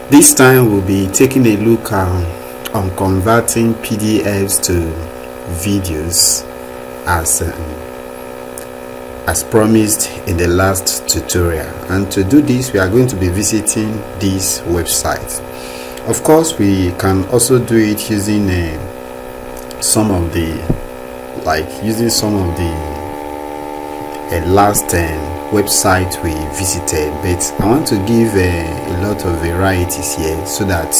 This time we'll be taking a look on converting PDFs to videos as promised in the last tutorial. And to do this, we are going to be visiting this website. Of course, we can also do it using some of the last website we visited, but I want to give a lot of varieties here so that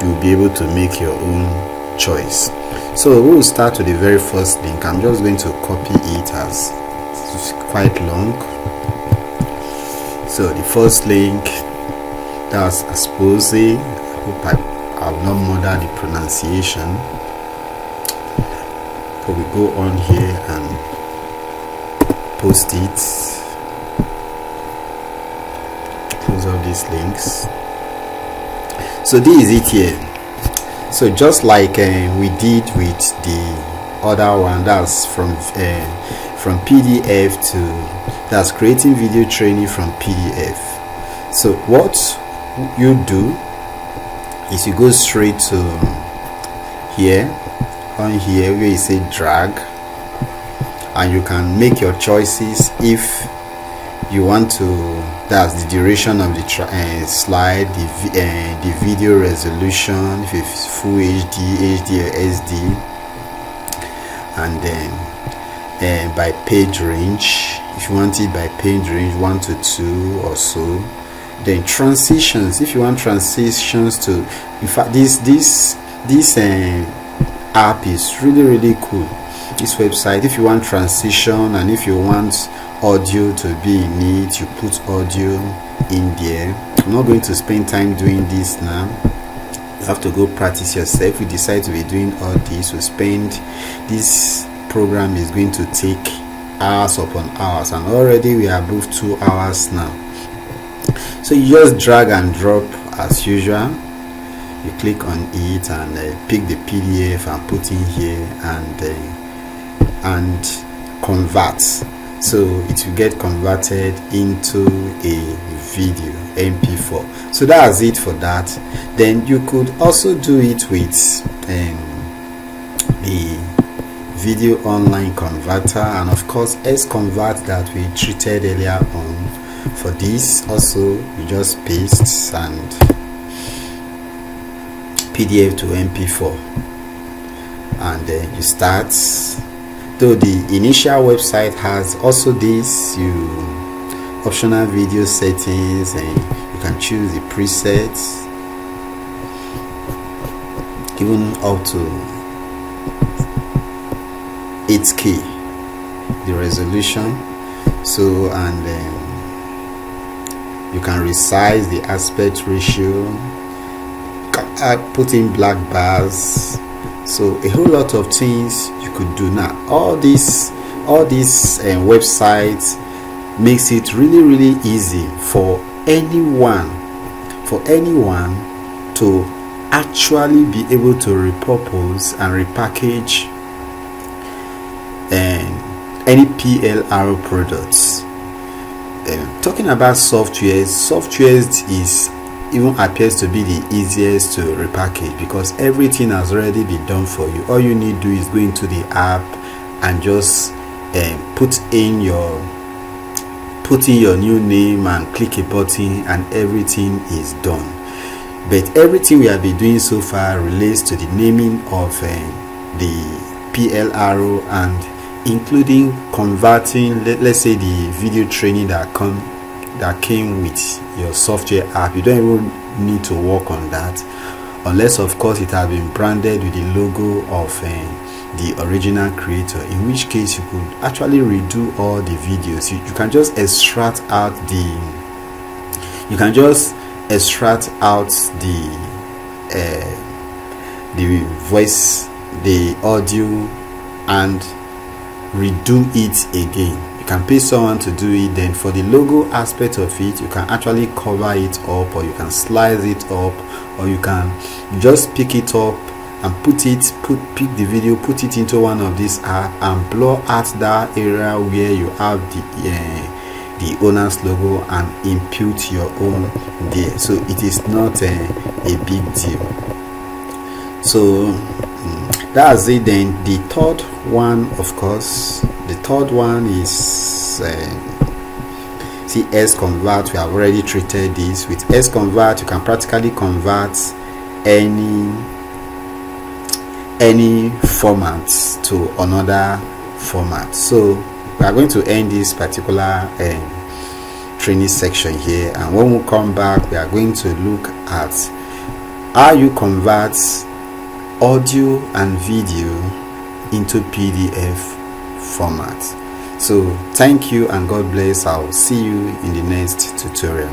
you'll be able to make your own choice. So we'll start with the very first link. I'm just going to copy it as it's quite long. So the first link, that's Expose. I hope I'll not murder the pronunciation. So we go on here and post it. Close all these links. So this is it here. So just like we did with the other one, that's from PDF to, that's creating video training from PDF. So what you do is you go straight to here, on here where you say drag, and you can make your choices if you want to. That's the duration of the slide, the video resolution, if it's full HD, HD or SD, and then by page range, if you want it by page range 1 to 2 or so. Then transitions, if you want transitions to, in fact this app is really cool, this website. If you want transition and if you want audio to be in it, you put audio in there. I'm not going to spend time doing this now. You have to go practice yourself. We decide to be doing all this. We spend, this program is going to take hours upon hours, and already we are above 2 hours now. So you just drag and drop as usual. You click on it and pick the PDF and put in here and convert. So it will get converted into a video MP4. So that's it for that. Then you could also do it with the video online converter, and of course S-convert that we treated earlier on. For this also, you just paste and PDF to MP4, and then you start. Though the initial website has also this, optional video settings, and you can choose the presets, even up to 8K the resolution. So, and you can resize the aspect ratio, put in black bars. So a whole lot of things you could do now. All these websites makes it really easy for anyone to actually be able to repurpose and repackage any PLR products. Talking about softwares is even appears to be the easiest to repackage, because everything has already been done for you. All you need to do is go into the app and just put in your new name and click a button, and everything is done. But everything we have been doing so far relates to the naming of the PLRO, and including converting, let's say, the video training that came with your software app. You don't even need to work on that, unless of course it has been branded with the logo of the original creator, in which case you could actually redo all the videos. You can just extract out the voice, the audio, and redo it again. You can pay someone to do it. Then for the logo aspect of it, you can actually cover it up, or you can slice it up, or you can just pick it up and pick the video, put it into one of these apps and blur out that area where you have the owner's logo and impute your own there. So it is not a big deal. So that's it. Then the third one, of course, the third one is see, S-convert. We have already treated this. With S-convert, you can practically convert any format to another format. So we are going to end this particular training section here, and when we come back, we are going to look at how you convert audio and video into PDF format. So thank you and God bless. I'll see you in the next tutorial.